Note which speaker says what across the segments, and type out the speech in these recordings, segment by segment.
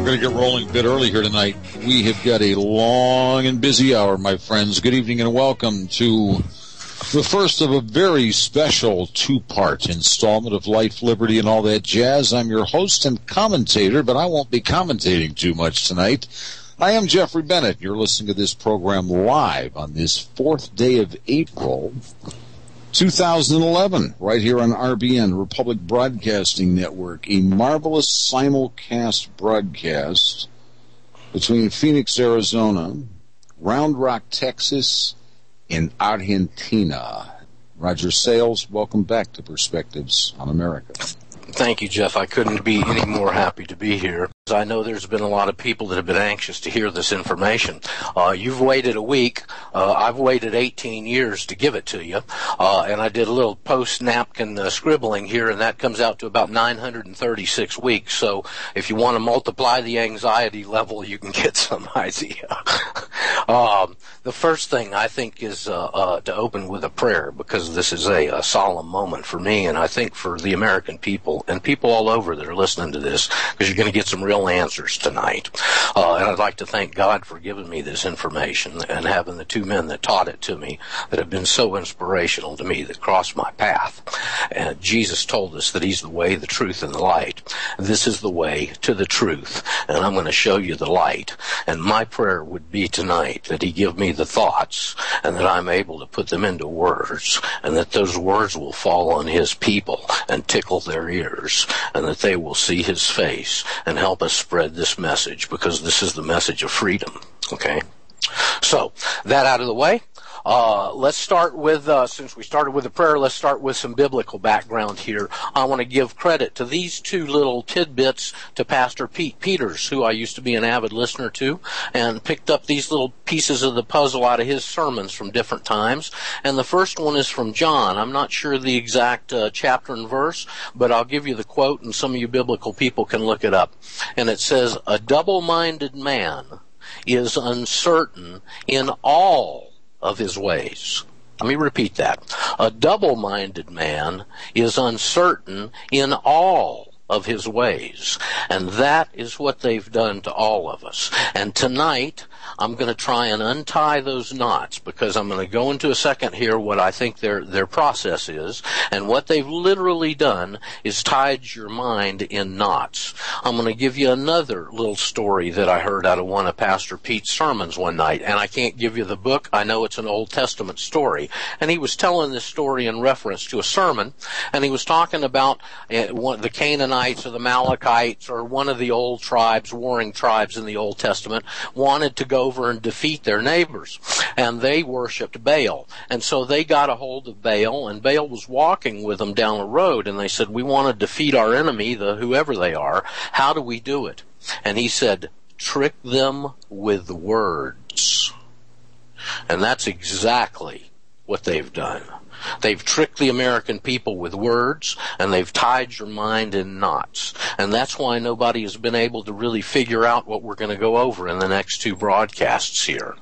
Speaker 1: We're going to get rolling a bit early here tonight. We have got a long and busy hour, my friends. Good evening and welcome to the first of a very special two-part installment of Life, Liberty, and all that jazz. I'm your host and commentator, but I won't be commentating too much tonight. I am Jeffrey Bennett. You're listening to this program live on this 4th day of April, 2011, right here on RBN, Republic Broadcasting Network, a marvelous simulcast broadcast between Phoenix, Arizona, Round Rock, Texas, and Argentina. Roger Sayles, welcome back to Perspectives on America.
Speaker 2: Thank you, Jeff. I couldn't be any more happy to be here. I know there's been a lot of people that have been anxious to hear this information. You've waited a week. I've waited 18 years to give it to you. And I did a little post-napkin scribbling here, and that comes out to about 936 weeks. So if you want to multiply the anxiety level, you can get some idea. The first thing I think is to open with a prayer, because this is a solemn moment for me, and I think for the American people, and people all over that are listening to this, because you're going to get some real answers tonight. And I'd like to thank God for giving me this information and having the two men that taught it to me that have been so inspirational to me, that crossed my path. And Jesus told us that he's the way, the truth, and the light. This is the way to the truth, and I'm going to show you the light. And my prayer would be tonight that he give me the thoughts, and that I'm able to put them into words, and that those words will fall on his people and tickle their ears, and that they will see his face and help us spread this message, because this is the message of freedom. Okay? So, that out of the way. Let's start with, since we started with a prayer, let's start with some biblical background here. I want to give credit to these two little tidbits to Pastor Pete Peters, who I used to be an avid listener to, and picked up these little pieces of the puzzle out of his sermons from different times. And the first one is from John. I'm not sure the exact chapter and verse, but I'll give you the quote, and some of you biblical people can look it up. And it says, "A double-minded man is uncertain in all of his ways." Let me repeat that. A double-minded man is uncertain in all of his ways. And that is what they've done to all of us. And tonight, I'm going to try and untie those knots, because I'm going to go into a second here what I think their process is. And what they've literally done is tied your mind in knots. I'm going to give you another little story that I heard out of one of Pastor Pete's sermons one night. And I can't give you the book. I know it's an Old Testament story. And he was telling this story in reference to a sermon. And he was talking about the Canaanites or the Amalekites, or one of the old tribes, warring tribes in the Old Testament, wanted to go over and defeat their neighbors. And they worshipped Baal. And so they got a hold of Baal, and Baal was walking with them down the road, and they said, "We want to defeat our enemy, whoever they are. How do we do it?" And he said, "Trick them with words." And that's exactly what they've done. They've tricked the American people with words, and they've tied your mind in knots. And that's why nobody has been able to really figure out what we're going to go over in the next two broadcasts here.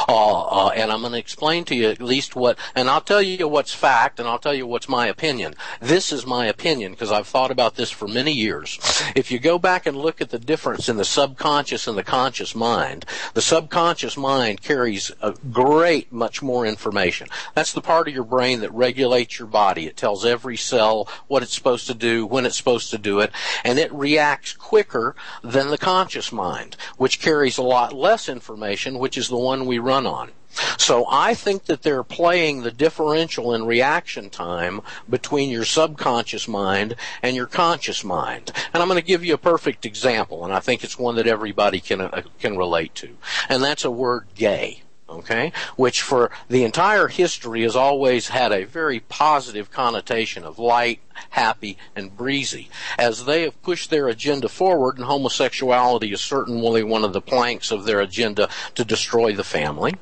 Speaker 2: And I'm going to explain to you at least what, and I'll tell you what's fact, and I'll tell you what's my opinion. This is my opinion, because I've thought about this for many years. If you go back and look at the difference in the subconscious and the conscious mind, the subconscious mind carries a great much more information. That's the part of your brain that regulates your body. It tells every cell what it's supposed to do, when it's supposed to do it, and it reacts quicker than the conscious mind, which carries a lot less information, which is the one we run on. So I think that they're playing the differential in reaction time between your subconscious mind and your conscious mind. And I'm going to give you a perfect example, and I think it's one that everybody can relate to. And that's a word, gay. Okay, which for the entire history has always had a very positive connotation of light, happy, and breezy. As they have pushed their agenda forward, and homosexuality is certainly one of the planks of their agenda to destroy the family,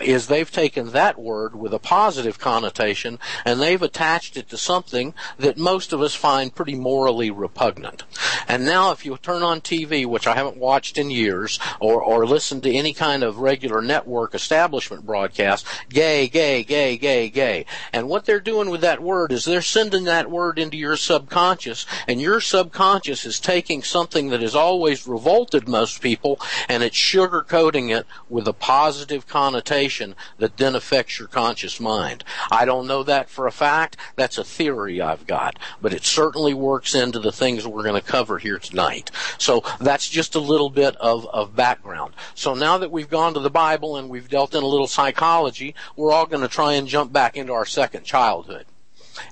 Speaker 2: is they've taken that word with a positive connotation, and they've attached it to something that most of us find pretty morally repugnant. And now if you turn on TV, which I haven't watched in years, or listen to any kind of regular network establishment broadcast, gay, gay, gay, gay, gay. And what they're doing with that word is they're sending that that word into your subconscious, and your subconscious is taking something that has always revolted most people, and it's sugarcoating it with a positive connotation that then affects your conscious mind. I don't know that for a fact. That's a theory I've got, but it certainly works into the things we're going to cover here tonight. So that's just a little bit of background. So now that we've gone to the Bible and we've dealt in a little psychology, we're all going to try and jump back into our second childhood.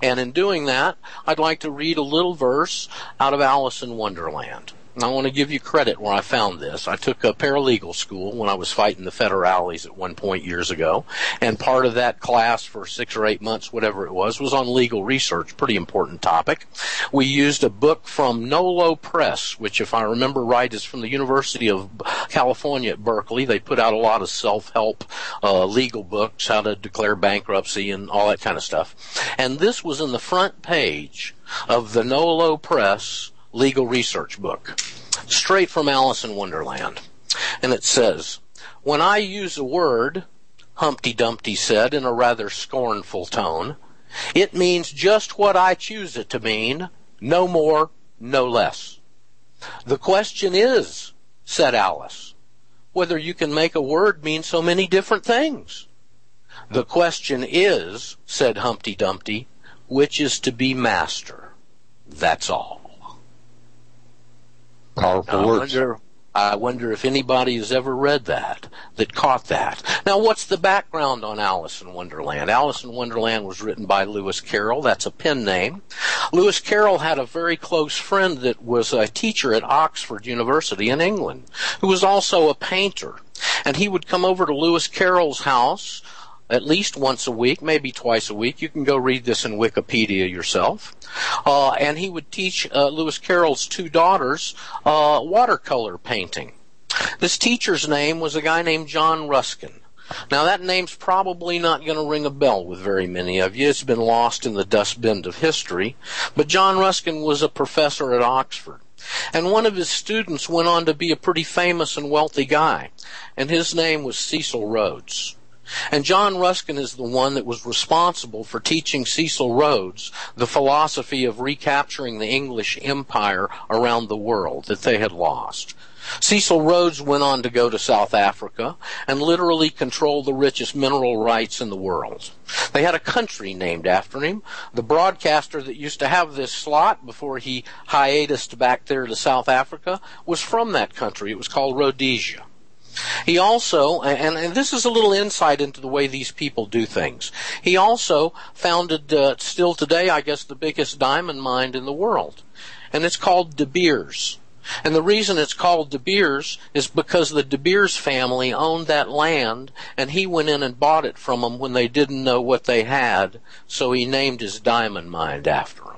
Speaker 2: And in doing that, I'd like to read a little verse out of Alice in Wonderland. And I want to give you credit where I found this. I took a paralegal school when I was fighting the federales at one point years ago, and part of that class for 6 or 8 months, whatever it was on legal research, pretty important topic. We used a book from Nolo Press, which, if I remember right, is from the University of California at Berkeley. They put out a lot of self-help legal books, how to declare bankruptcy and all that kind of stuff. And this was in the front page of the Nolo Press legal research book, straight from Alice in Wonderland. And it says, "When I use a word," Humpty Dumpty said in a rather scornful tone, "it means just what I choose it to mean, no more, no less." "The question is," said Alice, "whether you can make a word mean so many different things." "The question is," said Humpty Dumpty, "which is to be master. That's all."
Speaker 1: Powerful words.
Speaker 2: I wonder if anybody has ever read that caught that. Now, what's the background on Alice in Wonderland? Alice in Wonderland was written by Lewis Carroll. That's a pen name. Lewis Carroll had a very close friend that was a teacher at Oxford University in England, who was also a painter. And he would come over to Lewis Carroll's house at least once a week, maybe twice a week. You can go read this in Wikipedia yourself. And he would teach Lewis Carroll's 2 daughters watercolor painting. This teacher's name was a guy named John Ruskin. Now, that name's probably not going to ring a bell with very many of you. It's been lost in the dustbin of history. But John Ruskin was a professor at Oxford. And one of his students went on to be a pretty famous and wealthy guy. And his name was Cecil Rhodes. And John Ruskin is the one that was responsible for teaching Cecil Rhodes the philosophy of recapturing the English empire around the world that they had lost. Cecil Rhodes went on to go to South Africa and literally control the richest mineral rights in the world. They had a country named after him. The broadcaster that used to have this slot before he hiatused back there to South Africa was from that country. It was called Rhodesia. He also, and this is a little insight into the way these people do things, he also founded, still today, I guess, the biggest diamond mine in the world. And it's called De Beers. And the reason it's called De Beers is because the De Beers family owned that land, and he went in and bought it from them when they didn't know what they had, so he named his diamond mine after them.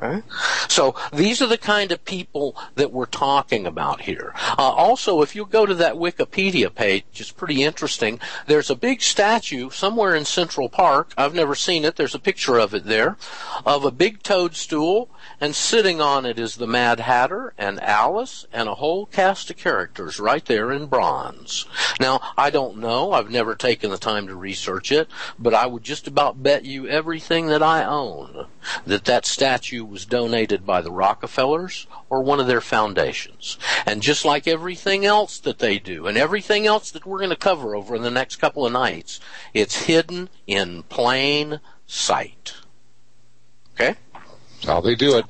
Speaker 2: Right? So these are the kind of people that we're talking about here. Also, if you go to that Wikipedia page, it's pretty interesting. There's a big statue somewhere in Central Park. I've never seen it. There's a picture of it there, of a big toadstool, and sitting on it is the Mad Hatter and Alice and a whole cast of characters right there in bronze. Now, I don't know. I've never taken the time to research it, but I would just about bet you everything that I own that statue was donated by the Rockefellers or one of their foundations. And just like everything else that they do, and everything else that we're going to cover over in the next couple of nights, it's hidden in plain sight. Okay?
Speaker 1: That's how they do it.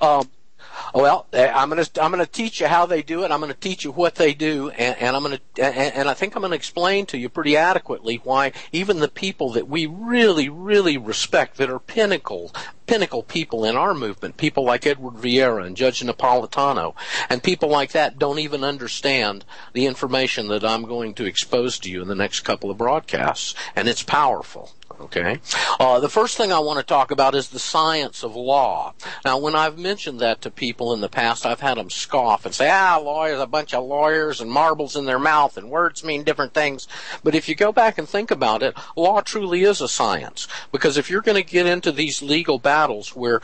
Speaker 2: Well, I'm going to teach you how they do it. I'm going to teach you what they do, and I think I'm going to explain to you pretty adequately why even the people that we really, really respect, that are pinnacle people in our movement, people like Edward Vieira and Judge Napolitano, and people like that don't even understand the information that I'm going to expose to you in the next couple of broadcasts, and it's powerful. Okay. The first thing I want to talk about is the science of law. Now, when I've mentioned that to people in the past, I've had them scoff and say, lawyers, a bunch of lawyers and marbles in their mouth and words mean different things. But if you go back and think about it, law truly is a science. Because if you're going to get into these legal battles, battles where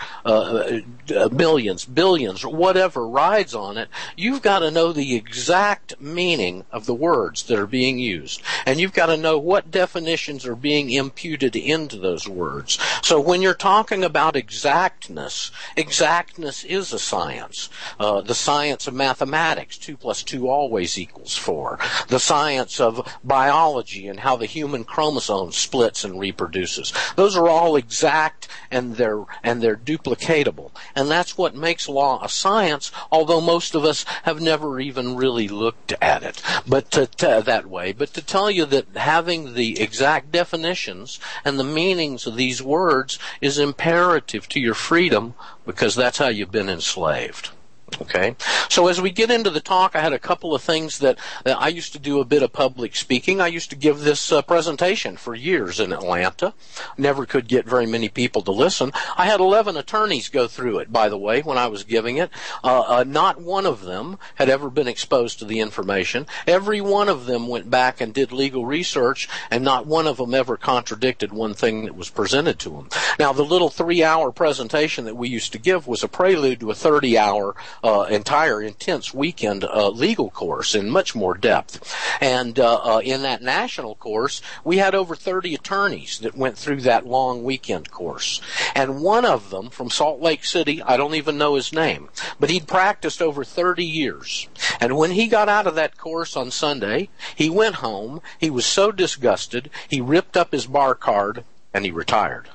Speaker 2: millions, billions, or whatever rides on it, you've got to know the exact meaning of the words that are being used. And you've got to know what definitions are being imputed into those words. So when you're talking about exactness, exactness is a science. The science of mathematics, 2 + 2 always equals 4. The science of biology and how the human chromosome splits and reproduces. Those are all exact, and they're duplicatable. And that's what makes law a science, although most of us have never even really looked at it that way. But to tell you that having the exact definitions and the meanings of these words is imperative to your freedom, because that's how you've been enslaved. Okay, so as we get into the talk, I had a couple of things that I used to do a bit of public speaking. I used to give this presentation for years in Atlanta. Never could get very many people to listen. I had 11 attorneys go through it, by the way, when I was giving it. Not one of them had ever been exposed to the information. Every one of them went back and did legal research, and not one of them ever contradicted one thing that was presented to them. Now, the little 3-hour presentation that we used to give was a prelude to a 30-hour entire intense weekend legal course in much more depth. And in that national course, we had over 30 attorneys that went through that long weekend course. And one of them from Salt Lake City, I don't even know his name, but he'd practiced over 30 years. And when he got out of that course on Sunday, he went home, he was so disgusted, he ripped up his bar card, and he retired.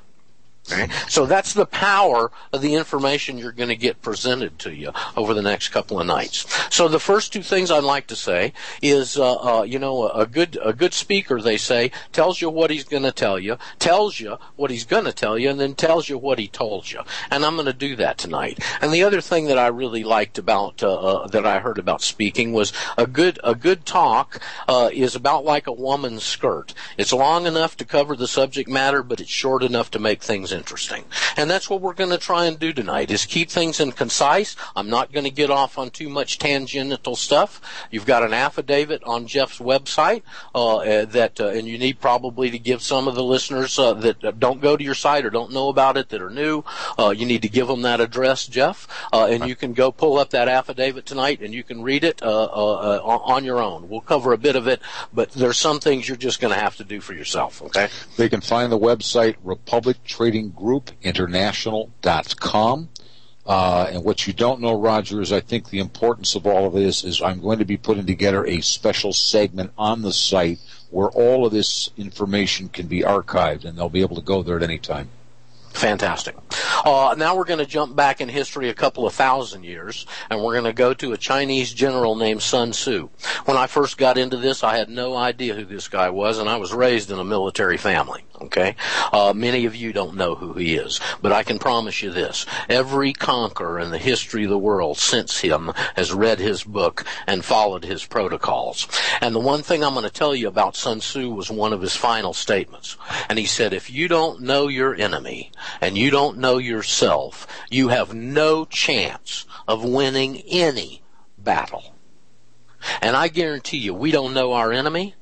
Speaker 2: Okay? So that's the power of the information you're going to get presented to you over the next couple of nights. So the first two things I'd like to say is, a good speaker, they say, tells you what he's going to tell you, tells you what he's going to tell you, and then tells you what he told you. And I'm going to do that tonight. And the other thing that I really liked about that I heard about speaking was a good talk is about like a woman's skirt. It's long enough to cover the subject matter, but it's short enough to make things interesting. And that's what we're going to try and do tonight, is keep things in concise. I'm not going to get off on too much tangential stuff. You've got an affidavit on Jeff's website and you need probably to give some of the listeners that don't go to your site or don't know about it, that are new, you need to give them that address, Jeff, and you can go pull up that affidavit tonight and you can read it on your own. We'll cover a bit of it, but there's some things you're just going to have to do for yourself, okay?
Speaker 1: They can find the website republictradinggroupinternational.com. And what you don't know, Roger, is I think the importance of all of this is I'm going to be putting together a special segment on the site where all of this information can be archived, and they'll be able to go there at any time.
Speaker 2: Fantastic. Now we're going to jump back in history a couple of thousand years, and we're going to go to a Chinese general named Sun Tzu. When I first got into this, I had no idea who this guy was, and I was raised in a military family. Okay? Many of you don't know who he is, but I can promise you this. Every conqueror in the history of the world since him has read his book and followed his protocols. And the one thing I'm going to tell you about Sun Tzu was one of his final statements. And he said, if you don't know your enemy and you don't know yourself, you have no chance of winning any battle. And I guarantee you, we don't know our enemy,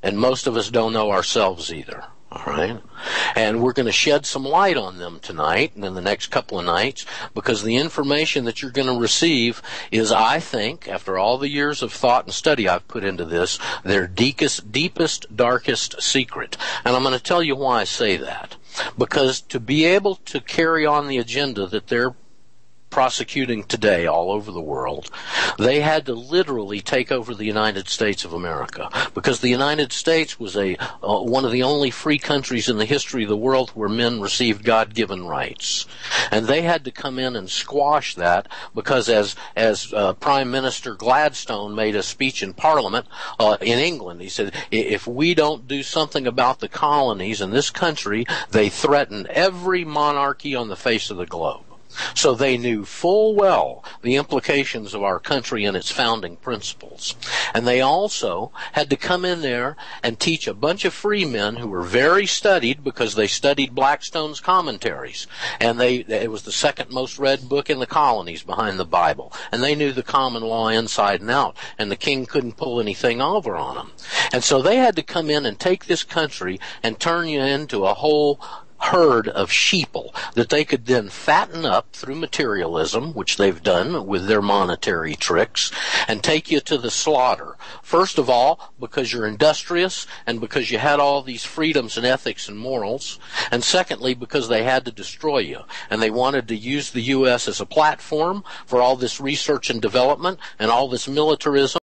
Speaker 2: and most of us don't know ourselves either. All right? And we're going to shed some light on them tonight and in the next couple of nights, because the information that you're going to receive is, I think, after all the years of thought and study I've put into this, their deepest, darkest secret. And I'm going to tell you why I say that. Because to be able to carry on the agenda that they're prosecuting today all over the world, they had to literally take over the United States of America, because the United States was one of the only free countries in the history of the world where men received God-given rights. And they had to come in and squash that, because as Prime Minister Gladstone made a speech in Parliament in England, he said, if we don't do something about the colonies in this country, they threaten every monarchy on the face of the globe. So they knew full well the implications of our country and its founding principles. And they also had to come in there and teach a bunch of free men who were very studied, because they studied Blackstone's commentaries. And it was the second most read book in the colonies behind the Bible. And they knew the common law inside and out. And the king couldn't pull anything over on them. And so they had to come in and take this country and turn you into a whole herd of sheeple that they could then fatten up through materialism, which they've done with their monetary tricks, and take you to the slaughter. First of all, because you're industrious and because you had all these freedoms and ethics and morals, and secondly, because they had to destroy you, and they wanted to use the U.S. as a platform for all this research and development and all this militarism